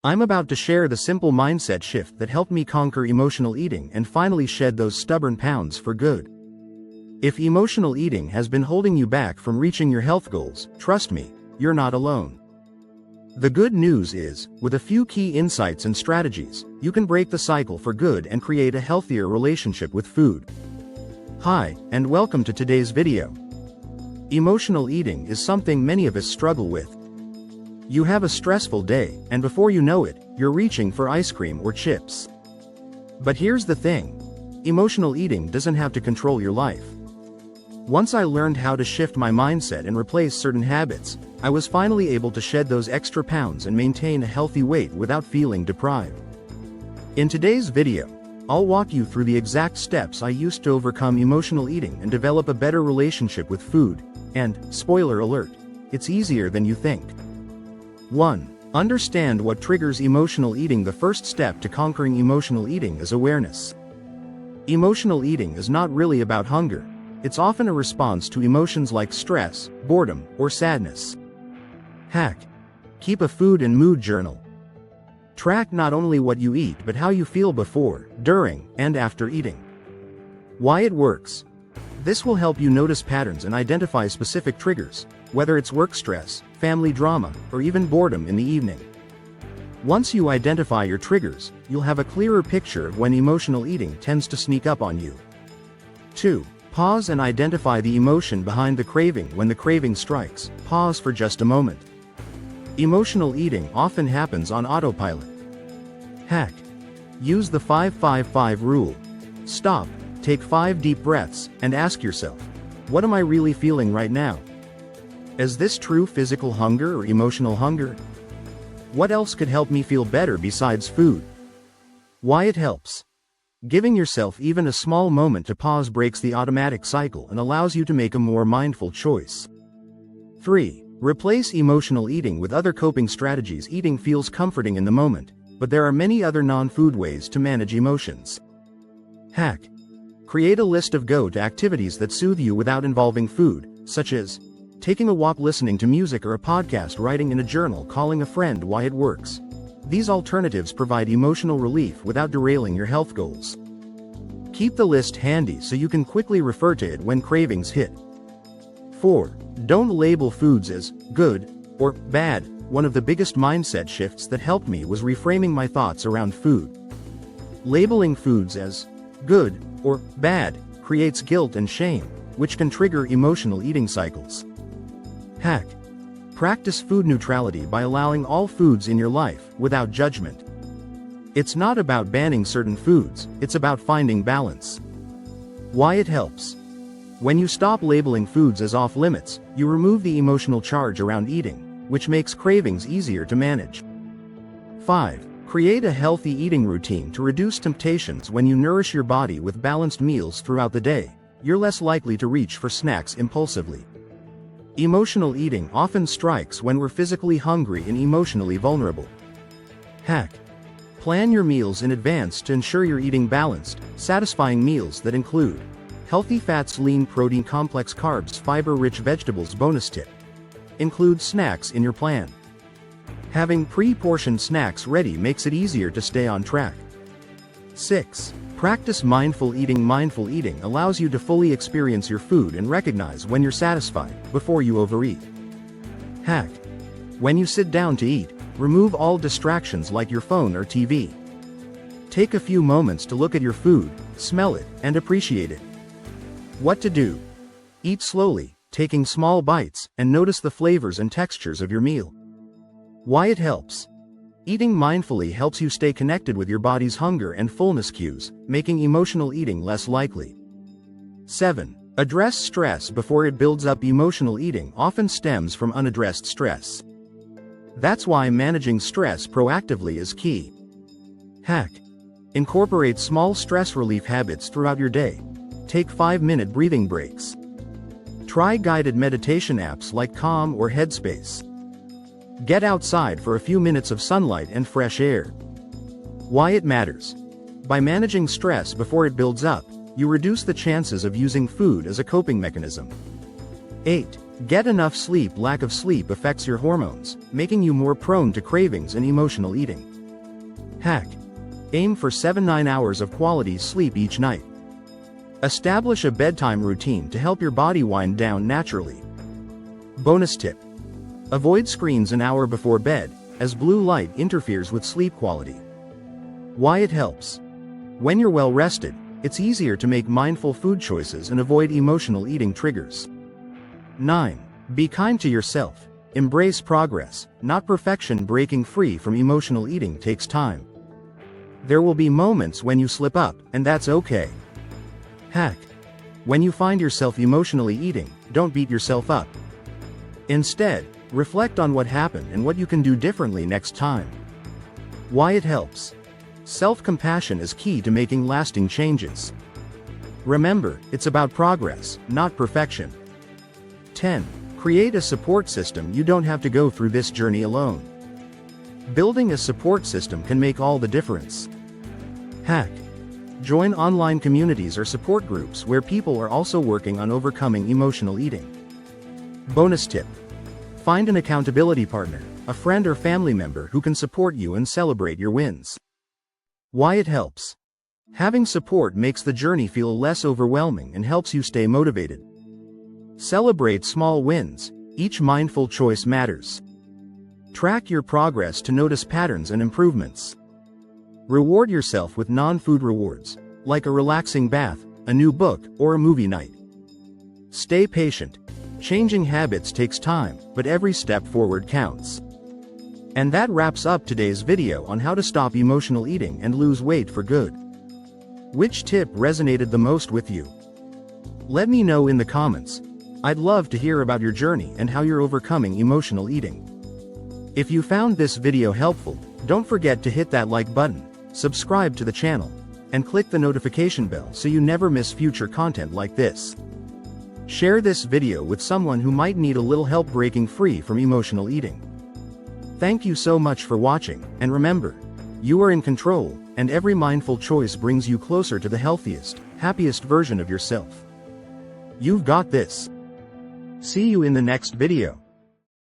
I'm about to share the simple mindset shift that helped me conquer emotional eating and finally shed those stubborn pounds for good. If emotional eating has been holding you back from reaching your health goals, trust me, you're not alone. The good news is, with a few key insights and strategies, you can break the cycle for good and create a healthier relationship with food. Hi, and welcome to today's video. Emotional eating is something many of us struggle with. You have a stressful day, and before you know it, you're reaching for ice cream or chips. But here's the thing. Emotional eating doesn't have to control your life. Once I learned how to shift my mindset and replace certain habits, I was finally able to shed those extra pounds and maintain a healthy weight without feeling deprived. In today's video, I'll walk you through the exact steps I used to overcome emotional eating and develop a better relationship with food, and, spoiler alert, it's easier than you think. 1. Understand what triggers emotional eating. The first step to conquering emotional eating is awareness. Emotional eating is not really about hunger. It's often a response to emotions like stress, boredom, or sadness. Hack. Keep a food and mood journal. Track not only what you eat but how you feel before, during, and after eating. Why it works. This will help you notice patterns and identify specific triggers, whether it's work stress, family drama, or even boredom in the evening. Once you identify your triggers, you'll have a clearer picture of when emotional eating tends to sneak up on you. 2. Pause and identify the emotion behind the craving. When the craving strikes, pause for just a moment. Emotional eating often happens on autopilot. Hack. Use the 5-5-5 rule. Stop, take 5 deep breaths, and ask yourself, what am I really feeling right now? Is this true physical hunger or emotional hunger? What else could help me feel better besides food? Why it helps. Giving yourself even a small moment to pause breaks the automatic cycle and allows you to make a more mindful choice. 3. Replace emotional eating with other coping strategies. Eating feels comforting in the moment, but there are many other non-food ways to manage emotions. Hack. Create a list of go-to activities that soothe you without involving food, such as taking a walk, listening to music or a podcast, writing in a journal, calling a friend. Why it works. These alternatives provide emotional relief without derailing your health goals. Keep the list handy so you can quickly refer to it when cravings hit. 4. Don't label foods as good or bad. One of the biggest mindset shifts that helped me was reframing my thoughts around food. Labeling foods as good or bad creates guilt and shame, which can trigger emotional eating cycles. Hack. Practice food neutrality by allowing all foods in your life, without judgment. It's not about banning certain foods, it's about finding balance. Why it helps. When you stop labeling foods as off-limits, you remove the emotional charge around eating, which makes cravings easier to manage. 5. Create a healthy eating routine to reduce temptations. When you nourish your body with balanced meals throughout the day, you're less likely to reach for snacks impulsively. Emotional eating often strikes when we're physically hungry and emotionally vulnerable. Hack. Plan your meals in advance to ensure you're eating balanced, satisfying meals that include healthy fats, lean protein, complex carbs, fiber-rich vegetables. Bonus tip. Include snacks in your plan. Having pre-portioned snacks ready makes it easier to stay on track. 6. Practice mindful eating. Mindful eating allows you to fully experience your food and recognize when you're satisfied, before you overeat. Hack. When you sit down to eat, remove all distractions like your phone or TV. Take a few moments to look at your food, smell it, and appreciate it. What to do. Eat slowly, taking small bites, and notice the flavors and textures of your meal. Why it helps. Eating mindfully helps you stay connected with your body's hunger and fullness cues, making emotional eating less likely. 7. Address stress before it builds up. Emotional eating often stems from unaddressed stress. That's why managing stress proactively is key. Hack. Incorporate small stress relief habits throughout your day. Take 5-minute breathing breaks. Try guided meditation apps like Calm or Headspace. Get outside for a few minutes of sunlight and fresh air. Why it matters. By managing stress before it builds up, you reduce the chances of using food as a coping mechanism. 8. Get enough sleep. Lack of sleep affects your hormones, making you more prone to cravings and emotional eating. Hack. Aim for 7-9 hours of quality sleep each night. Establish a bedtime routine to help your body wind down naturally. Bonus tip. Avoid screens an hour before bed, as blue light interferes with sleep quality. Why it helps. When you're well rested, it's easier to make mindful food choices and avoid emotional eating triggers. 9. Be kind to yourself. Embrace progress, not perfection. Breaking free from emotional eating takes time. There will be moments when you slip up, and that's okay. Hack. When you find yourself emotionally eating, don't beat yourself up. Instead, reflect on what happened and what you can do differently next time. Why it helps. Self-compassion is key to making lasting changes. Remember, it's about progress, not perfection. 10. Create a support system. You don't have to go through this journey alone. Building a support system can make all the difference. Hack. Join online communities or support groups where people are also working on overcoming emotional eating. Bonus tip. Find an accountability partner, a friend or family member who can support you and celebrate your wins. Why it helps. Having support makes the journey feel less overwhelming and helps you stay motivated. Celebrate small wins. Each mindful choice matters. Track your progress to notice patterns and improvements. Reward yourself with non-food rewards, like a relaxing bath, a new book, or a movie night. Stay patient. Changing habits takes time, but every step forward counts. And that wraps up today's video on how to stop emotional eating and lose weight for good. Which tip resonated the most with you? Let me know in the comments. I'd love to hear about your journey and how you're overcoming emotional eating. If you found this video helpful, don't forget to hit that like button, subscribe to the channel, and click the notification bell so you never miss future content like this. Share this video with someone who might need a little help breaking free from emotional eating. Thank you so much for watching, and remember, you are in control, and every mindful choice brings you closer to the healthiest, happiest version of yourself. You've got this. See you in the next video.